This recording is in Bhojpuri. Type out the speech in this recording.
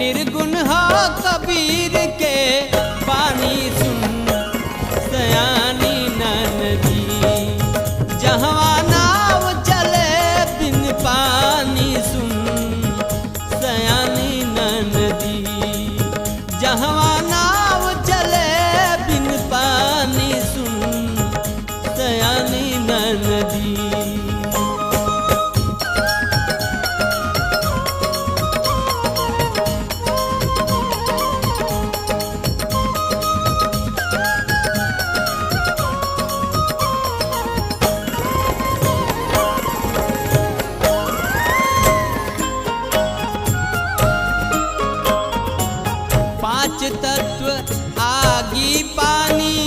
निर्गुण हो कबीर के पानी सुन सयानी नदी। जहवा नाव चले बिन पानी सुन सयानी नदी। जहवा नाव चले बिन पानी सुन सयानी नदी। पांच तत्व आगी पानी